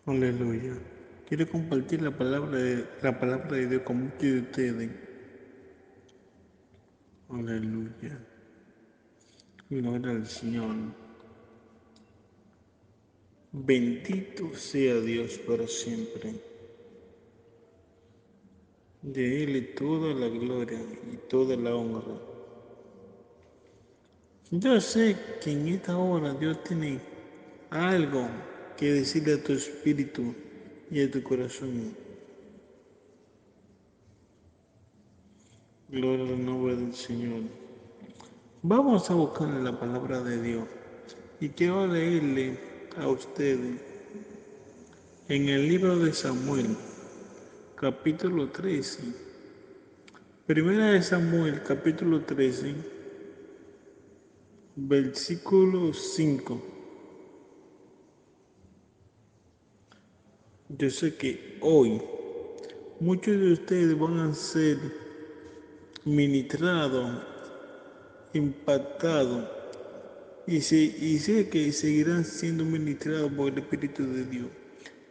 Aleluya. Quiero compartir la palabra de Dios con muchos de ustedes. Aleluya. Gloria al Señor. Bendito sea Dios para siempre. De Él es toda la gloria y toda la honra. Yo sé que en esta hora Dios tiene algo que decirle a tu espíritu y a tu corazón. Gloria al nombre del Señor. Vamos a buscar la palabra de Dios y quiero leerle a ustedes en el libro de Samuel, capítulo 13. Primera de Samuel, capítulo 13, versículo 5. Yo sé que hoy muchos de ustedes van a ser ministrados, impactados y sé que seguirán siendo ministrados por el Espíritu de Dios.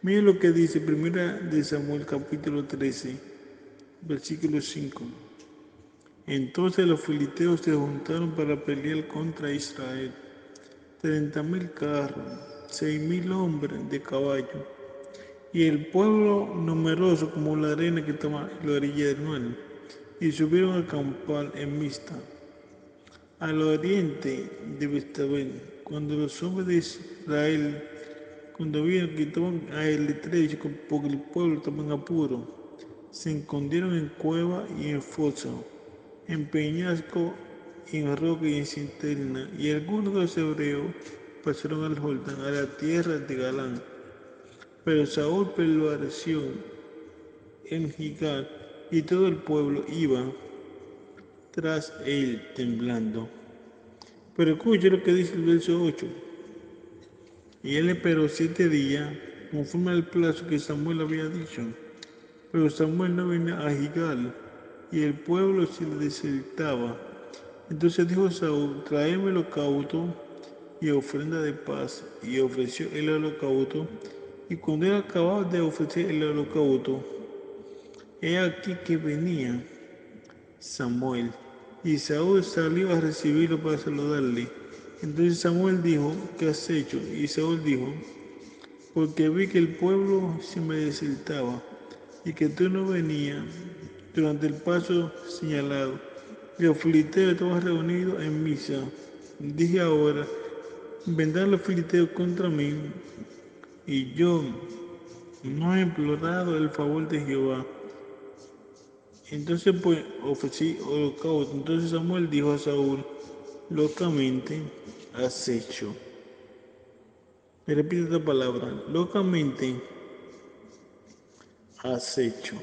Miren lo que dice Primera de Samuel capítulo 13, versículo 5. Entonces los filisteos se juntaron para pelear contra Israel. 30,000 carros, 6,000 hombres de caballo, y el pueblo numeroso como la arena que toma la orilla del mar. Y subieron a acampar en Mista, al oriente de Betabel. Cuando los hombres de Israel, cuando vieron que estaban a el estrecho, porque el pueblo estaba en apuro, se escondieron en cueva y en fosa, en peñasco, en roca y en cisterna. Y algunos de los hebreos pasaron al Jordán, a la tierra de Galán. Pero Saúl prevaleció en Gilgal, y todo el pueblo iba tras él temblando. Pero escuche lo que dice el verso 8. Y él esperó 7 días, conforme al plazo que Samuel había dicho. Pero Samuel no venía a Gilgal, y el pueblo se le desertaba. Entonces dijo Saúl: tráeme el holocauto y ofrenda de paz. Y ofreció el holocauto. Y cuando él acababa de ofrecer el holocauto, he aquí que venía Samuel. Y Saúl salió a recibirlo para saludarle. Entonces Samuel dijo: ¿qué has hecho? Y Saúl dijo: porque vi que el pueblo se me desertaba y que tú no venías durante el paso señalado. Y los filisteos estaban reunidos en Misa. Dije ahora: vendrán los filisteos contra mí, y yo no he implorado el favor de Jehová. Entonces pues ofrecí holocausto. Entonces Samuel dijo a Saúl: locamente has hecho. Me repite esta palabra: locamente has hecho.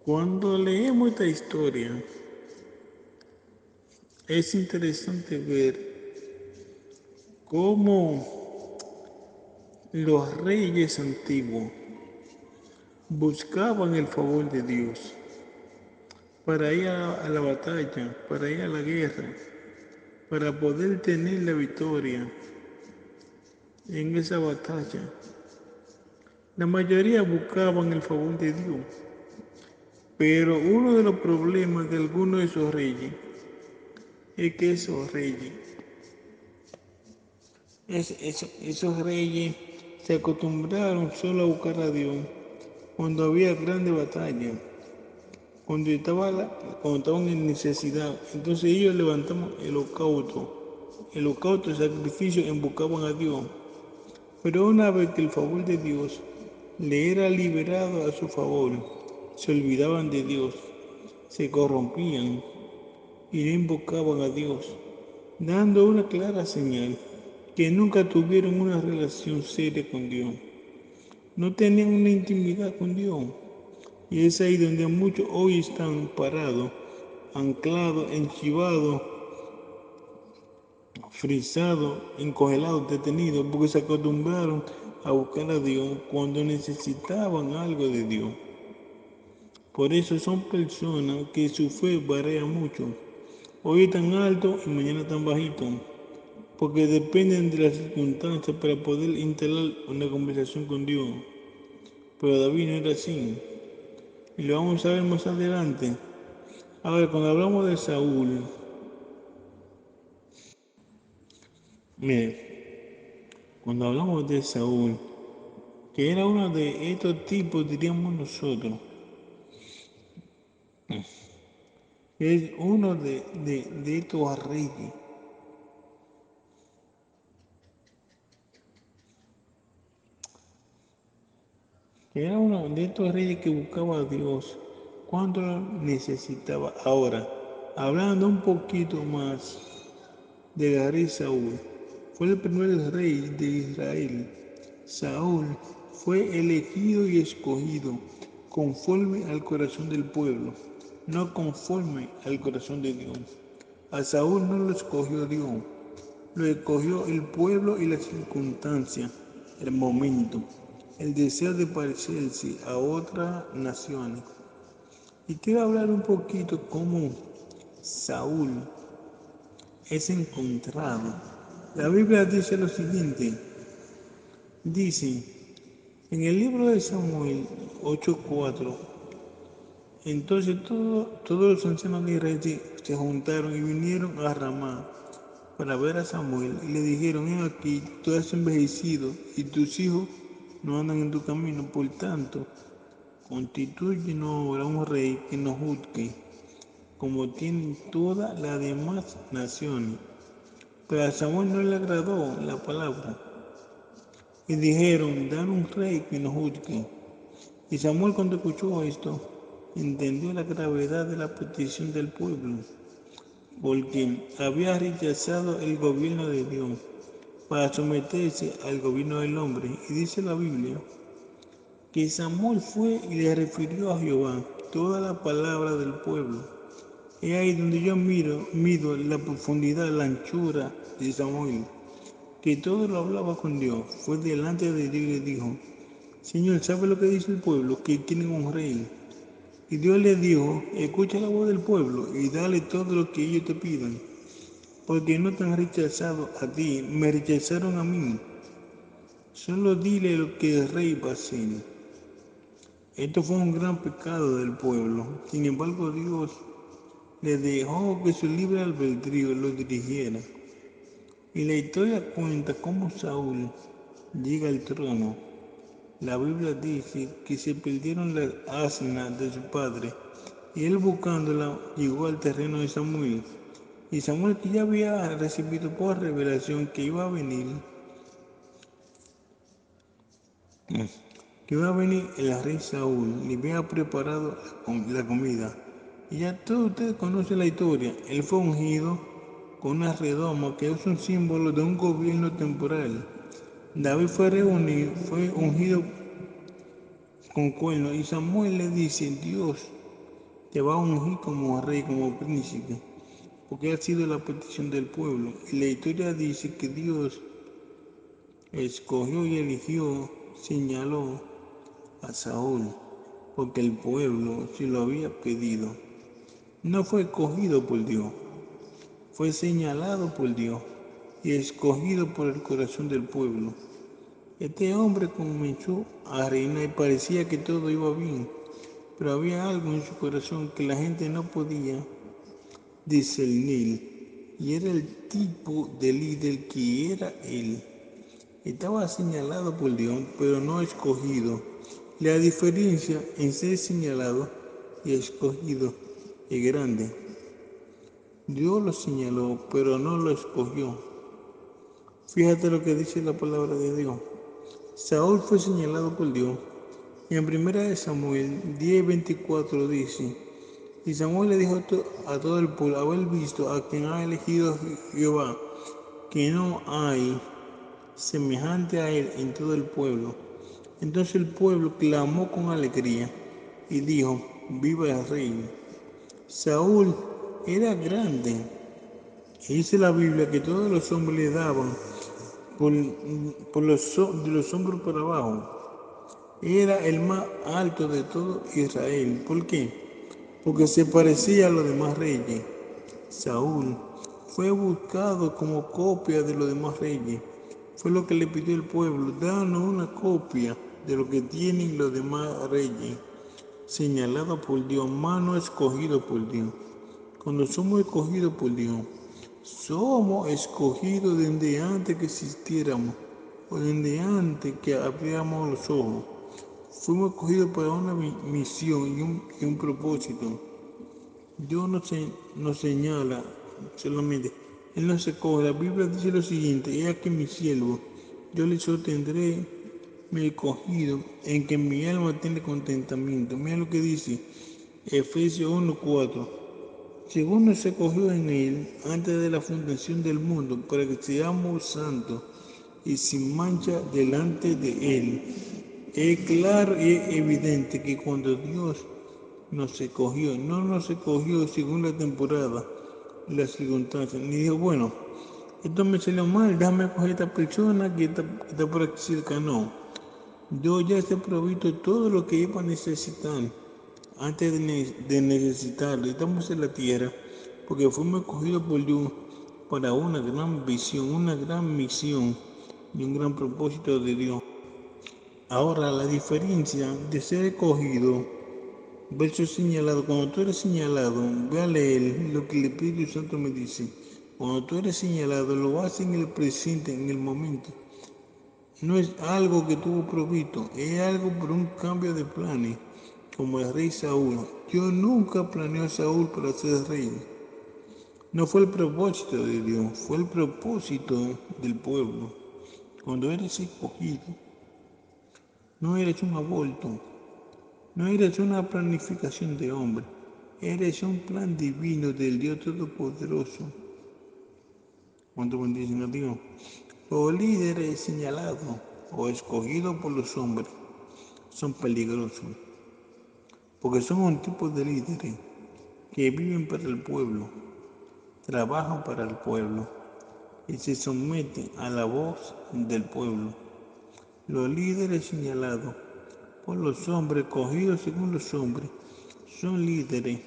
Cuando leemos esta historia, es interesante ver cómo los reyes antiguos buscaban el favor de Dios para ir a la batalla, para ir a la guerra, para poder tener la victoria en esa batalla. La mayoría buscaban el favor de Dios, pero uno de los problemas de algunos de esos reyes es que esos reyes se acostumbraron solo a buscar a Dios cuando había grandes batallas, cuando estaban en necesidad. Entonces ellos levantaban el holocausto, el sacrificio, invocaban a Dios. Pero una vez que el favor de Dios le era liberado a su favor, se olvidaban de Dios, se corrompían y no invocaban a Dios, dando una clara señal que nunca tuvieron una relación seria con Dios. No tenían una intimidad con Dios. Y es ahí donde muchos hoy están parados, anclados, enchivados, frisados, encongelados, detenidos, porque se acostumbraron a buscar a Dios cuando necesitaban algo de Dios. Por eso son personas que su fe varía mucho. Hoy están altos y mañana están bajitos. porque dependen de las circunstancias para poder instalar una conversación con Dios. Pero David no era así, y lo vamos a ver más adelante. Ahora, cuando hablamos de Saúl, mire, cuando hablamos de Saúl, que era uno de estos tipos, diríamos nosotros, es uno de estos reyes, que era uno de estos reyes que buscaba a Dios cuando lo necesitaba. Ahora, hablando un poquito más del rey Saúl, fue el primer rey de Israel. Saúl fue elegido y escogido conforme al corazón del pueblo, no conforme al corazón de Dios. A Saúl no lo escogió Dios, lo escogió el pueblo y las circunstancias, el momento, el deseo de parecerse a otras naciones. Y quiero hablar un poquito cómo Saúl es encontrado. La Biblia dice lo siguiente, dice en el libro de Samuel 8:4, entonces todos los ancianos de Israel se juntaron y vinieron a Ramá para ver a Samuel y le dijeron, he aquí, tú has envejecido y tus hijos no andan en tu camino, por tanto, constitúyenos ahora un rey que nos juzgue, como tienen todas las demás naciones. Pero a Samuel no le agradó la palabra y dijeron, dan un rey que nos juzgue. Y Samuel, cuando escuchó esto, entendió la gravedad de la petición del pueblo, porque había rechazado el gobierno de Dios para someterse al gobierno del hombre. Y dice la Biblia que Samuel fue y le refirió a Jehová toda la palabra del pueblo. Es ahí donde yo mido la profundidad, la anchura de Samuel, que todo lo hablaba con Dios. Fue delante de Dios y le dijo, Señor, ¿sabe lo que dice el pueblo? Que quieren un rey. Y Dios le dijo, escucha la voz del pueblo y dale todo lo que ellos te pidan, porque no te han rechazado a ti, me rechazaron a mí. Solo dile lo que el rey va a hacer. Esto fue un gran pecado del pueblo. Sin embargo, Dios le dejó que su libre albedrío lo dirigiera. Y la historia cuenta cómo Saúl llega al trono. La Biblia dice que se perdieron las asnas de su padre y él buscándola llegó al terreno de Samuel. Y Samuel, que ya había recibido por revelación que iba a venir el rey Saúl, le había preparado la comida. Y ya todos ustedes conocen la historia. Él fue ungido con una redoma que es un símbolo de un gobierno temporal. David fue ungido con cuernos y Samuel le dice, Dios te va a ungir como rey, como príncipe, porque ha sido la petición del pueblo. Y la historia dice que Dios escogió y eligió, señaló a Saúl, porque el pueblo se lo había pedido. No fue escogido por Dios, fue señalado por Dios y escogido por el corazón del pueblo. Este hombre comenzó a reinar y parecía que todo iba bien, pero había algo en su corazón que la gente no podía discernir, y era el tipo de líder que era él. Estaba señalado por Dios, pero no escogido. La diferencia en ser señalado y escogido es grande. Dios lo señaló, pero no lo escogió. Fíjate lo que dice la palabra de Dios. Saúl fue señalado por Dios. Y en 1 Samuel 10:24 dice, y Samuel le dijo a todo el pueblo, haber visto a quien ha elegido Jehová, que no hay semejante a él en todo el pueblo. Entonces el pueblo clamó con alegría y dijo, viva el rey. Saúl era grande. Y dice la Biblia que todos los hombres le daban de los hombros para abajo. Era el más alto de todo Israel. ¿Por qué? Porque se parecía a los demás reyes. Saúl fue buscado como copia de los demás reyes. Fue lo que le pidió el pueblo, danos una copia de lo que tienen los demás reyes, señalado por Dios, mano escogido por Dios. Cuando somos escogidos por Dios, somos escogidos desde antes que existiéramos, o desde antes que abriéramos los ojos. Fuimos escogidos para una misión y un propósito. Dios nos señala solamente, Él nos escoge. La Biblia dice lo siguiente: he aquí mi siervo, yo le sostendré mi escogido, en que mi alma tiene contentamiento. Mira lo que dice Efesios 1:4. Según nos escogió en Él antes de la fundación del mundo, para que seamos santos y sin mancha delante de Él. Es claro y evidente que cuando Dios nos escogió, no nos escogió según la temporada, las circunstancias, ni dijo, bueno, esto me salió mal, déjame coger a esta persona que está por aquí cerca. No, Dios ya se ha provisto todo lo que iba a necesitar antes de necesitarlo. Estamos en la tierra porque fuimos escogidos por Dios para una gran visión, una gran misión y un gran propósito de Dios. Ahora, la diferencia de ser escogido verso señalado: cuando tú eres señalado, ve a leer lo que el Espíritu Santo me dice. Cuando tú eres señalado, lo haces en el presente, en el momento. No es algo que tuvo provisto, es algo por un cambio de planes, como el rey Saúl. Dios nunca planeó a Saúl para ser rey. No fue el propósito de Dios, fue el propósito del pueblo. Cuando eres escogido, no eres un aborto, no eres una planificación de hombre, eres un plan divino del Dios Todopoderoso. ¿Cuánto bendicen a Dios? Los líderes señalados o escogidos por los hombres son peligrosos, porque son un tipo de líderes que viven para el pueblo, trabajan para el pueblo y se someten a la voz del pueblo. Los líderes señalados por los hombres, escogidos según los hombres, son líderes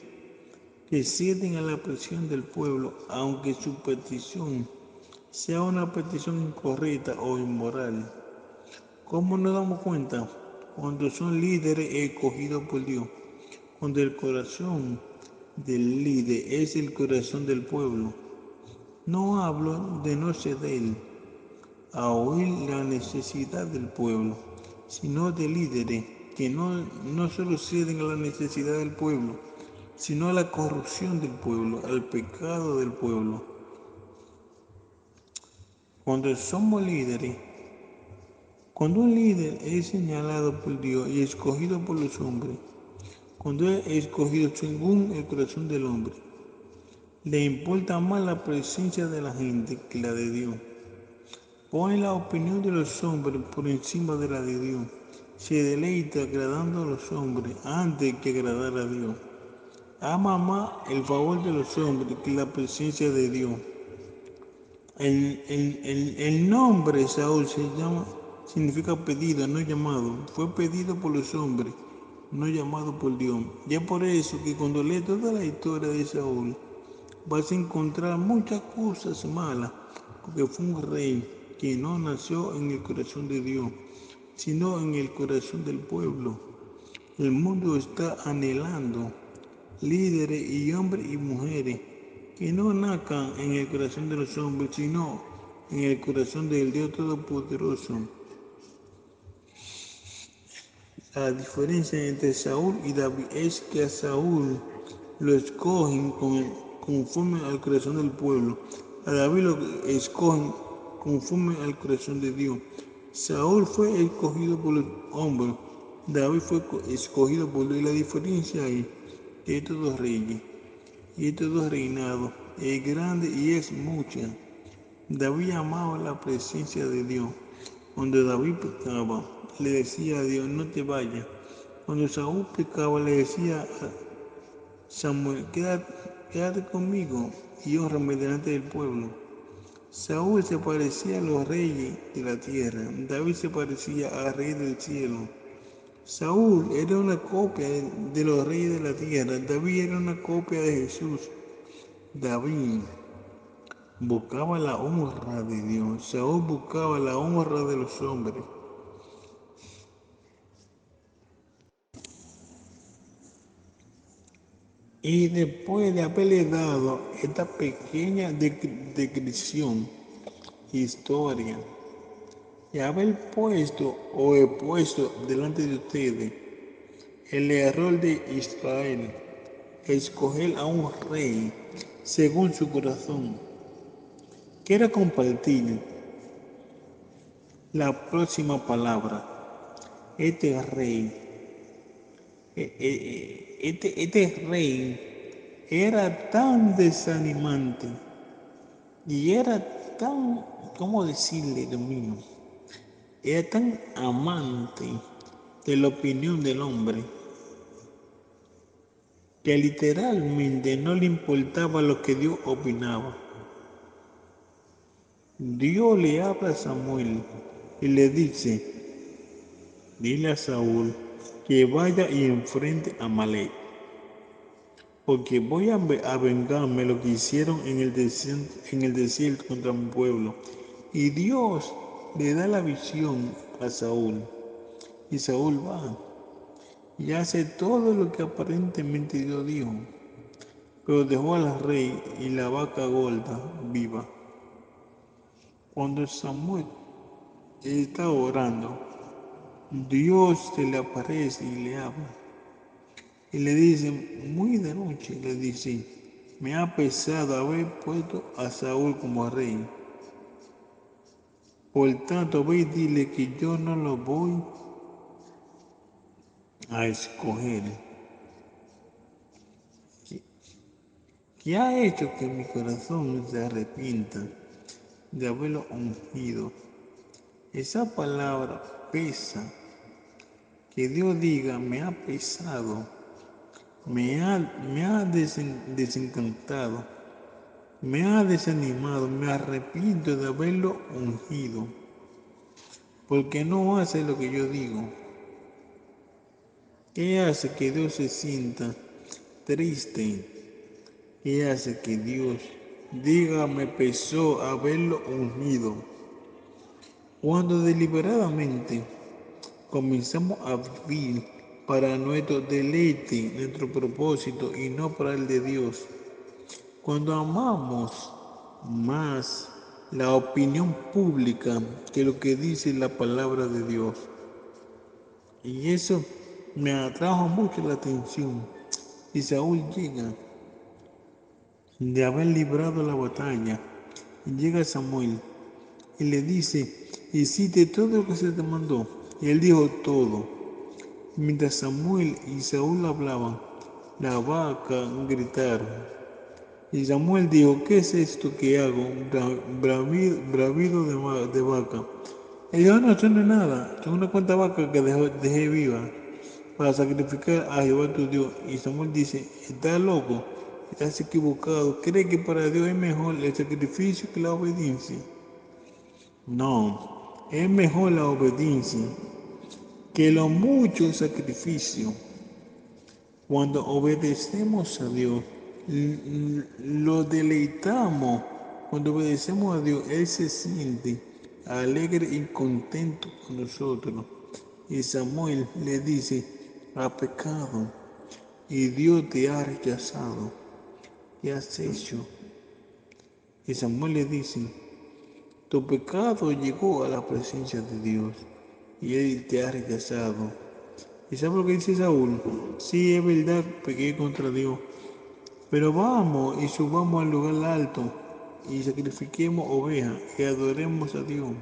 que ceden a la presión del pueblo, aunque su petición sea una petición incorrecta o inmoral. ¿Cómo nos damos cuenta? Cuando son líderes escogidos por Dios, cuando el corazón del líder es el corazón del pueblo. No hablo de no ceder a oír la necesidad del pueblo, sino de líderes que no solo ceden a la necesidad del pueblo, sino a la corrupción del pueblo, al pecado del pueblo. Cuando somos líderes, cuando un líder es señalado por Dios y escogido por los hombres, cuando es escogido según el corazón del hombre, le importa más la presencia de la gente que la de Dios. Pone la opinión de los hombres por encima de la de Dios. Se deleita agradando a los hombres antes que agradar a Dios. Ama más el favor de los hombres que la presencia de Dios. El nombre Saúl significa pedido, no llamado. Fue pedido por los hombres, no llamado por Dios. Y es por eso que cuando lees toda la historia de Saúl, vas a encontrar muchas cosas malas, porque fue un rey que no nació en el corazón de Dios, sino en el corazón del pueblo. El mundo está anhelando líderes y hombres y mujeres que no nazcan en el corazón de los hombres, sino en el corazón del Dios Todopoderoso. La diferencia entre Saúl y David es que a Saúl lo escogen conforme al corazón del pueblo. A David lo escogen conforme al corazón de Dios. Saúl fue escogido por los hombres, David fue escogido por Dios. Y la diferencia es que estos dos reyes y estos dos reinados es grande y es mucha. David amaba la presencia de Dios. Cuando David pecaba, le decía a Dios, no te vayas. Cuando Saúl pecaba, le decía a Samuel, quédate conmigo y honrame delante del pueblo. Saúl se parecía a los reyes de la tierra, David se parecía al rey del cielo. Saúl era una copia de los reyes de la tierra, David era una copia de Jesús. David buscaba la honra de Dios. Saúl buscaba la honra de los hombres. Y después de haberle dado esta pequeña descripción, historia, y haber puesto o he puesto delante de ustedes el error de Israel, escoger a un rey según su corazón, quiero compartir la próxima palabra. Este rey, este rey era tan desanimante y era tan, ¿cómo decirle, Dios mío? Era tan amante de la opinión del hombre que literalmente no le importaba lo que Dios opinaba. Dios le habla a Samuel y le dice, dile a Saúl que vaya y enfrente a Amalek, porque voy a vengarme lo que hicieron en el desierto contra mi pueblo. Y Dios le da la visión a Saúl, y Saúl va y hace todo lo que aparentemente Dios dijo, pero dejó al rey y la vaca gorda viva. Cuando Samuel está orando, Dios se le aparece y le habla. Y le dice, muy de noche, le dice, me ha pesado haber puesto a Saúl como rey. Por tanto, ve y dile que yo no lo voy a escoger. Que ha hecho que mi corazón se arrepienta de haberlo ungido. Esa palabra pesa. Que Dios diga, me ha pesado, me ha desencantado, me ha desanimado, me arrepiento de haberlo ungido, porque no hace lo que yo digo. ¿Qué hace que Dios se sienta triste? ¿Qué hace que Dios diga, me pesó haberlo ungido? Cuando deliberadamente comenzamos a vivir para nuestro deleite, nuestro propósito y no para el de Dios. Cuando amamos más la opinión pública que lo que dice la palabra de Dios. Y eso me atrajo mucho la atención. Y Saúl llega de haber librado la batalla. Y llega Samuel y le dice, hiciste todo lo que se te mandó. Y él dijo todo. Mientras Samuel y Saúl hablaban, la vaca gritaron. Y Samuel dijo, ¿qué es esto que hago? Bravido de vaca. Él dijo, no, eso no es nada. Son una cuanta vaca que dejé viva para sacrificar a Jehová tu Dios. Y Samuel dice, estás loco, estás equivocado. ¿Cree que para Dios es mejor el sacrificio que la obediencia? No, es mejor la obediencia que lo mucho sacrificio. Cuando obedecemos a Dios, lo deleitamos. Cuando obedecemos a Dios, Él se siente alegre y contento con nosotros. Y Samuel le dice, ha pecado y Dios te ha rechazado. ¿Qué has hecho? Y Samuel le dice, tu pecado llegó a la presencia de Dios y Él te ha rechazado. ¿Y sabe lo que dice Saúl? Sí, es verdad, pequé contra Dios. Pero vamos y subamos al lugar alto y sacrifiquemos ovejas y adoremos a Dios.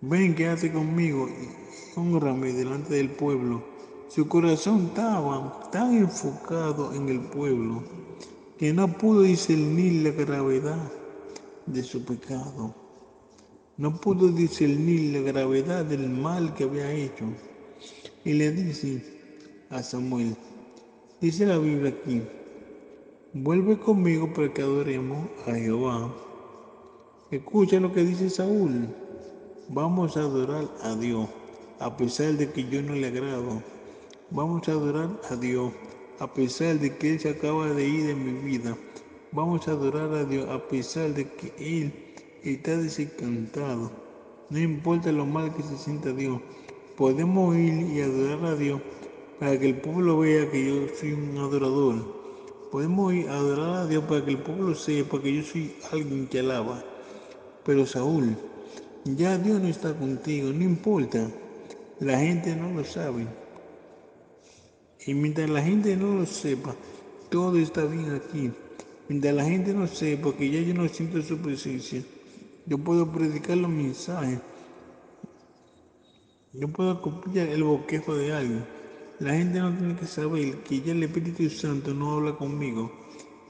Ven, quédate conmigo y honrame delante del pueblo. Su corazón estaba tan enfocado en el pueblo que no pudo discernir la gravedad de su pecado. No pudo discernir la gravedad del mal que había hecho. Y le dice a Samuel, dice la Biblia aquí, vuelve conmigo para que adoremos a Jehová. Escucha lo que dice Saúl. Vamos a adorar a Dios, a pesar de que yo no le agrado. Vamos a adorar a Dios, a pesar de que Él se acaba de ir de mi vida. Vamos a adorar a Dios a pesar de que Él está desencantado. No importa lo mal que se sienta Dios. Podemos ir y adorar a Dios para que el pueblo vea que yo soy un adorador. Podemos ir a adorar a Dios para que el pueblo sepa que yo soy alguien que alaba. Pero Saúl, ya Dios no está contigo, no importa. La gente no lo sabe. Y mientras la gente no lo sepa, todo está bien aquí. Mientras la gente no sepa que ya yo no siento su presencia, yo puedo predicar los mensajes. Yo puedo copiar el bosquejo de alguien. La gente no tiene que saber que ya el Espíritu Santo no habla conmigo.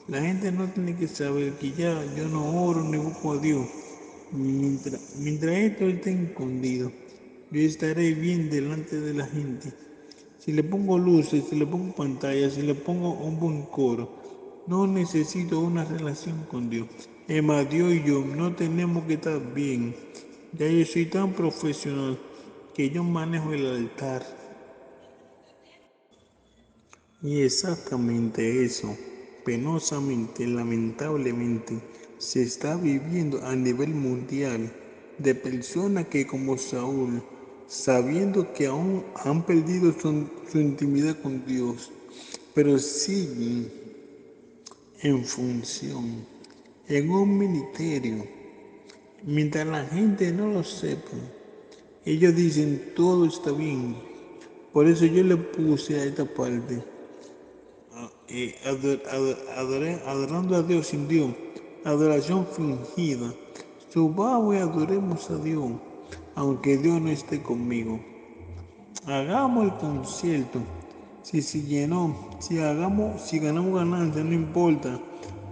La gente no tiene que saber que ya yo no oro ni busco a Dios. Mientras esto esté escondido, yo estaré bien delante de la gente. Si le pongo luces, si le pongo pantallas, si le pongo un buen coro, no necesito una relación con Dios. Es más, Dios y yo no tenemos que estar bien. Ya yo soy tan profesional que yo manejo el altar. Y exactamente eso, penosamente, lamentablemente, se está viviendo a nivel mundial de personas que como Saúl, sabiendo que aún han perdido su intimidad con Dios, pero siguen en función, en un ministerio, mientras la gente no lo sepa. Ellos dicen todo está bien. Por eso yo le puse a esta parte, adorando a Dios sin Dios, adoración fingida. Subamos y adoremos a Dios, aunque Dios no esté conmigo. Hagamos el concierto. Si se llenó, si ganamos ganancia, no importa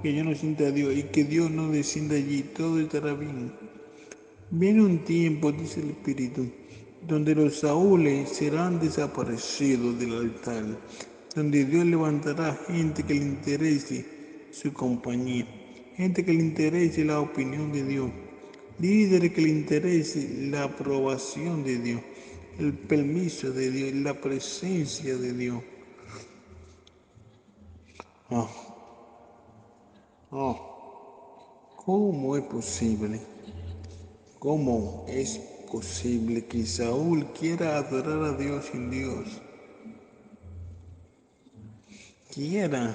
que yo no sienta a Dios y que Dios no descienda allí, todo estará bien. Viene un tiempo, dice el Espíritu, donde los Saúles serán desaparecidos del altar, donde Dios levantará gente que le interese su compañía, gente que le interese la opinión de Dios, líderes que le interese la aprobación de Dios, el permiso de Dios, la presencia de Dios. Oh, oh, ¿cómo es posible? ¿Cómo es posible que Saúl quiera adorar a Dios sin Dios? Quiera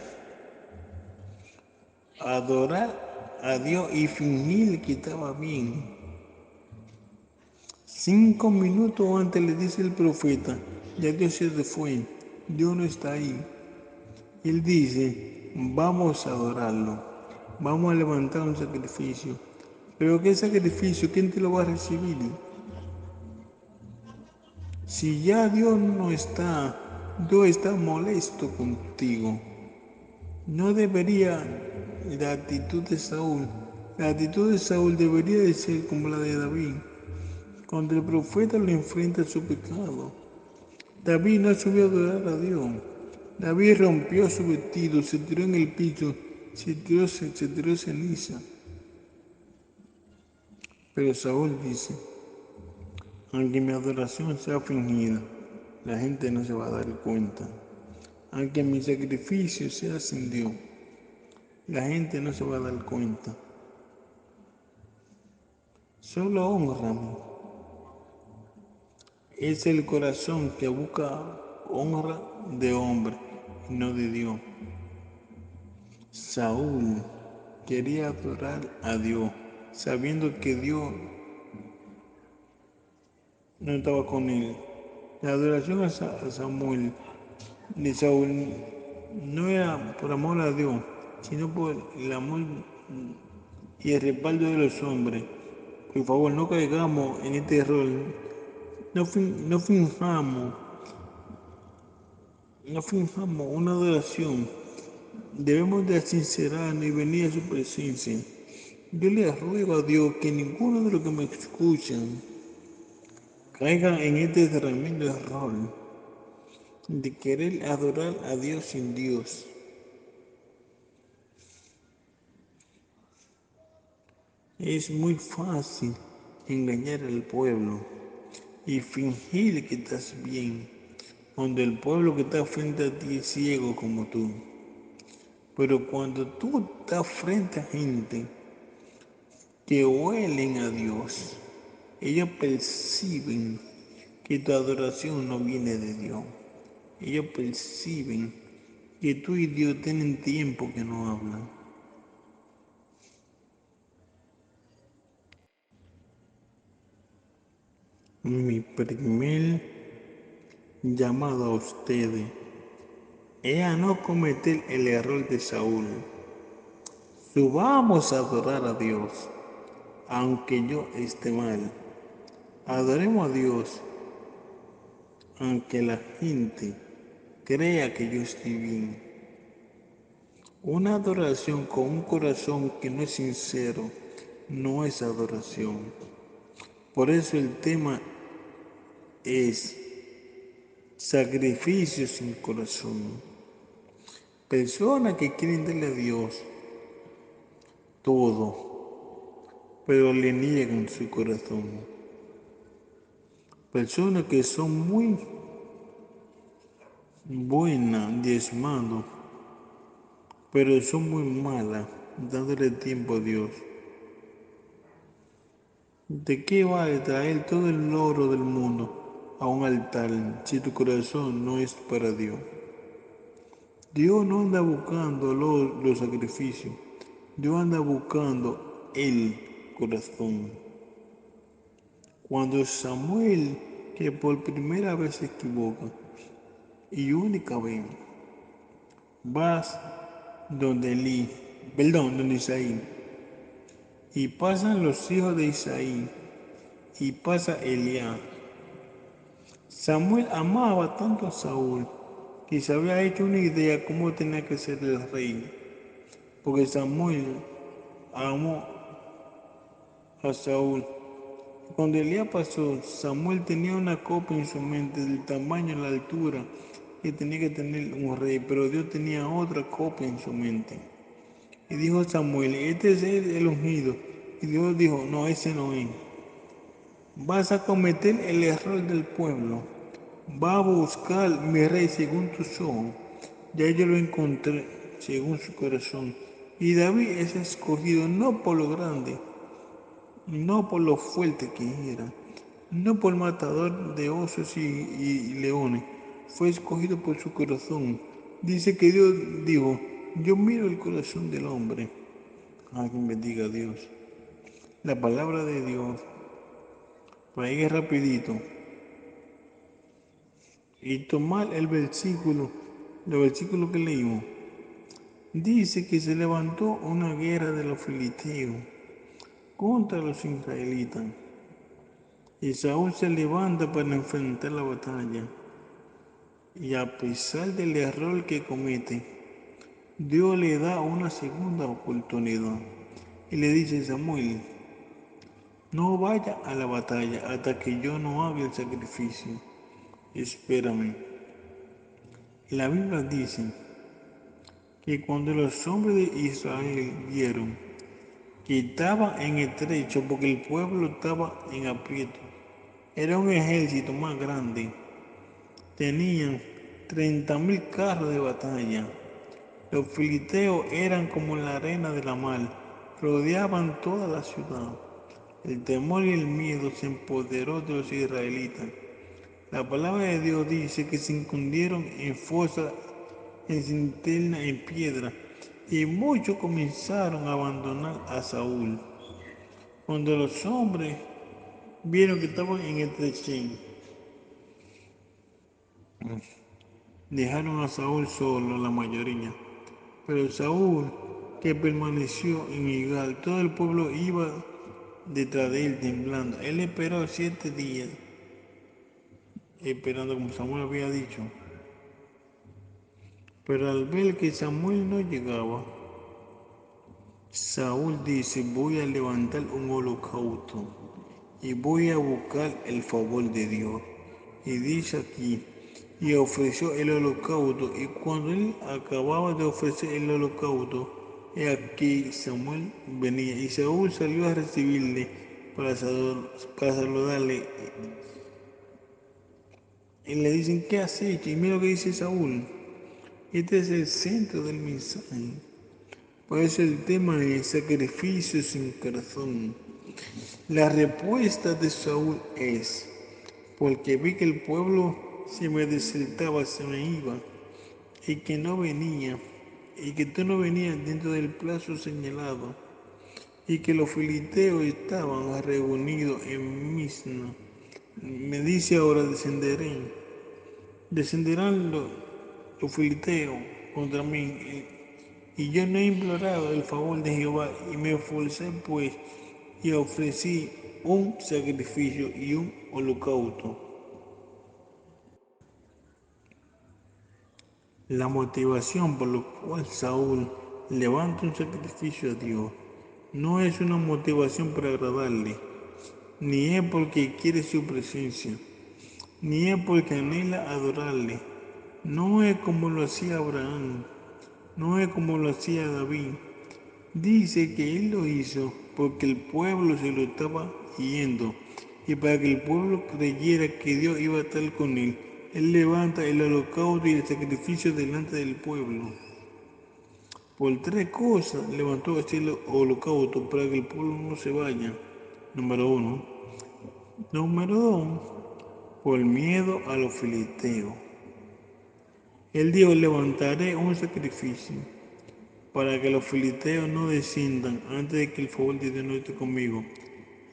adorar a Dios y fingir que estaba bien. 5 minutos antes le dice el profeta, ya Dios se fue, Dios no está ahí. Él dice, vamos a adorarlo, vamos a levantar un sacrificio. Pero ¿qué sacrificio? ¿Quién te lo va a recibir? Si ya Dios no está, Dios está molesto contigo. No debería la actitud de Saúl. La actitud de Saúl debería de ser como la de David. Cuando el profeta le enfrenta su pecado, David no subió a adorar a Dios. David rompió su vestido, se tiró en el piso, se tiró ceniza. Pero Saúl dice, aunque mi adoración sea fingida, la gente no se va a dar cuenta. Aunque mi sacrificio sea sin Dios, la gente no se va a dar cuenta. Solo honrame. Es el corazón que busca honra de hombre y no de Dios. Saúl quería adorar a Dios, sabiendo que Dios no estaba con él. La adoración a Samuel de Saúl no era por amor a Dios, sino por el amor y el respaldo de los hombres. Por favor, no caigamos en este error. No finjamos una adoración. Debemos de sincerarnos y venir a su presencia. Yo le ruego a Dios que ninguno de los que me escuchan caiga en este tremendo error de querer adorar a Dios sin Dios. Es muy fácil engañar al pueblo y fingir que estás bien, cuando el pueblo que está frente a ti es ciego como tú. Pero cuando tú estás frente a gente que huelen a Dios, ellos perciben que tu adoración no viene de Dios. Ellos perciben que tú y Dios tienen tiempo que no hablan. Mi primer llamado a ustedes es a no cometer el error de Saúl. Subamos a adorar a Dios, aunque yo esté mal. Adoremos a Dios, aunque la gente crea que yo estoy bien. Una adoración con un corazón que no es sincero no es adoración. Por eso el tema es sacrificio sin corazón. Personas que quieren darle a Dios todo, pero le niegan su corazón. Personas que son muy buenas diezmando, pero son muy malas dándole tiempo a Dios. ¿De qué vale traer todo el oro del mundo a un altar si tu corazón no es para Dios? Dios no anda buscando los sacrificios, Dios anda buscando el corazón. Cuando Samuel, que por primera vez se equivoca, y única vez, vas donde Isaí, y pasan los hijos de Isaí, y pasa Eliab. Samuel amaba tanto a Saúl que se había hecho una idea cómo tenía que ser el rey, porque Samuel amó a Saúl. Cuando Elías pasó, Samuel tenía una copa en su mente del tamaño y la altura que tenía que tener un rey, pero Dios tenía otra copa en su mente. Y dijo Samuel, este es el ungido. Y Dios dijo, no, ese no es. Vas a cometer el error del pueblo. Va a buscar mi rey según tus ojos. Ya yo lo encontré según su corazón. Y David es escogido no por lo grande, no por lo fuerte que era, no por matador de osos y leones. Fue escogido por su corazón. Dice que Dios dijo, yo miro el corazón del hombre. A quien bendiga a Dios. La palabra de Dios, por ahí es rapidito. Y tomar el versículo, los versículos que leímos. Dice que se levantó una guerra de los filisteos contra los israelitas. Y Saúl se levanta para enfrentar la batalla. Y a pesar del error que comete, Dios le da una segunda oportunidad. Y le dice, Samuel, no vaya a la batalla hasta que yo no haga el sacrificio. Espérame. La Biblia dice que cuando los hombres de Israel vieron que estaba en estrecho porque el pueblo estaba en aprieto, era un ejército más grande, tenían 30.000 carros de batalla. Los filisteos eran como la arena de la mar, rodeaban toda la ciudad. El temor y el miedo se empoderó de los israelitas. La palabra de Dios dice que se incundieron en fosa, en cinterna, en piedra, y muchos comenzaron a abandonar a Saúl. Cuando los hombres vieron que estaban en estrechez, dejaron a Saúl solo, la mayoría. Pero Saúl, que permaneció en Gilgal, todo el pueblo iba detrás de él temblando. Él esperó 7 días, esperando como Samuel había dicho. Pero al ver que Samuel no llegaba, Saúl dice, voy a levantar un holocausto y voy a buscar el favor de Dios. Y dice aquí, y ofreció el holocausto, y cuando él acababa de ofrecer el holocausto, he aquí Samuel venía, y Saúl salió a recibirle para saludarle. Y le dicen, ¿qué has hecho? Y mira lo que dice Saúl, Este es el centro del mensaje. Por eso el tema es sacrificio sin corazón. La respuesta de Saúl es, porque vi que el pueblo se me desertaba, se me iba, y que no venía, y que tú no venías dentro del plazo señalado, y que los filisteos estaban reunidos en Misna. Me dice ahora, descenderán los filisteos contra mí, y yo no he implorado el favor de Jehová, y me esforcé pues, y ofrecí un sacrificio y un holocausto. La motivación por la cual Saúl levanta un sacrificio a Dios no es una motivación para agradarle, ni es porque quiere su presencia, ni es porque anhela adorarle. No es como lo hacía Abraham, no es como lo hacía David. Dice que él lo hizo porque el pueblo se lo estaba yendo y para que el pueblo creyera que Dios iba a estar con él. Él levanta el holocausto y el sacrificio delante del pueblo. Por tres cosas levantó este holocausto para que el pueblo no se vaya. Número uno. Número dos, por miedo a los filisteos. Él dijo, levantaré un sacrificio para que los filisteos no desciendan antes de que el favor de Dios no esté conmigo.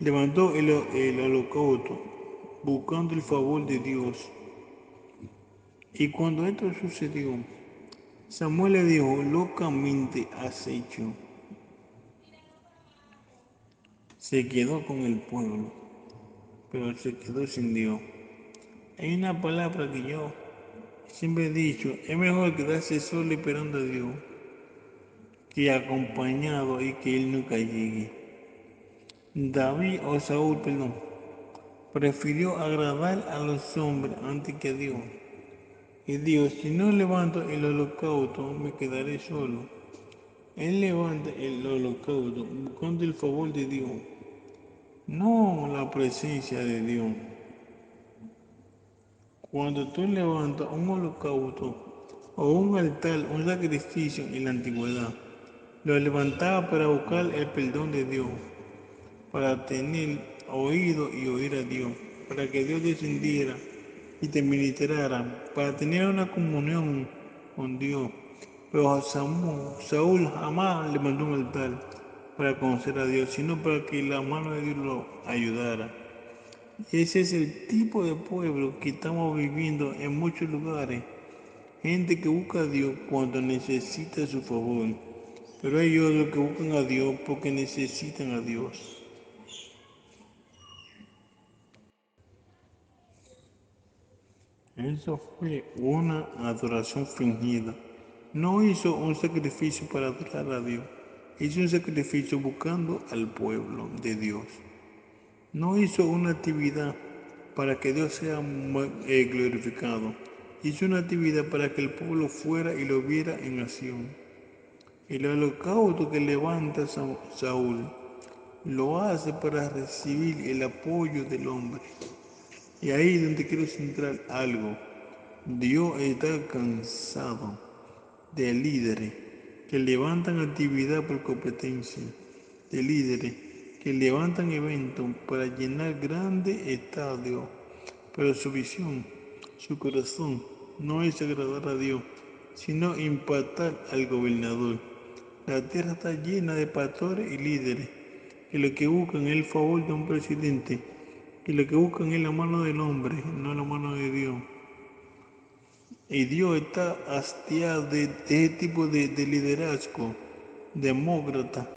Levantó el holocausto buscando el favor de Dios. Y cuando esto sucedió, Samuel le dijo, locamente has hecho. Se quedó con el pueblo, pero se quedó sin Dios. Hay una palabra que yo siempre he dicho, es mejor quedarse solo esperando a Dios que acompañado y que Él nunca llegue. David o Saúl, perdón, prefirió agradar a los hombres antes que a Dios. Y dijo, si no levanto el holocausto, me quedaré solo. Él levanta el holocausto buscando el favor de Dios, no la presencia de Dios. Cuando tú levantas un holocausto o un altar, un sacrificio en la antigüedad, lo levantaba para buscar el perdón de Dios, para tener oído y oír a Dios, para que Dios descendiera y te ministrara, para tener una comunión con Dios. Pero Saúl jamás levantó un altar para conocer a Dios, sino para que la mano de Dios lo ayudara. Ese es el tipo de pueblo que estamos viviendo en muchos lugares. Gente que busca a Dios cuando necesita su favor. Pero hay otros que buscan a Dios porque necesitan a Dios. Eso fue una adoración fingida. No hizo un sacrificio para adorar a Dios. Hizo un sacrificio buscando al pueblo de Dios. No hizo una actividad para que Dios sea glorificado. Hizo una actividad para que el pueblo fuera y lo viera en acción. El holocausto que levanta Saúl lo hace para recibir el apoyo del hombre. Y ahí es donde quiero centrar algo. Dios está cansado de líderes que levantan actividad por competencia, de líderes que levantan eventos para llenar grandes estadios, pero su visión, su corazón no es agradar a Dios, sino impactar al gobernador. La tierra está llena de pastores y líderes que lo que buscan es el favor de un presidente, que lo que buscan es la mano del hombre, no la mano de Dios. Y Dios está hastiado de este tipo de liderazgo demócrata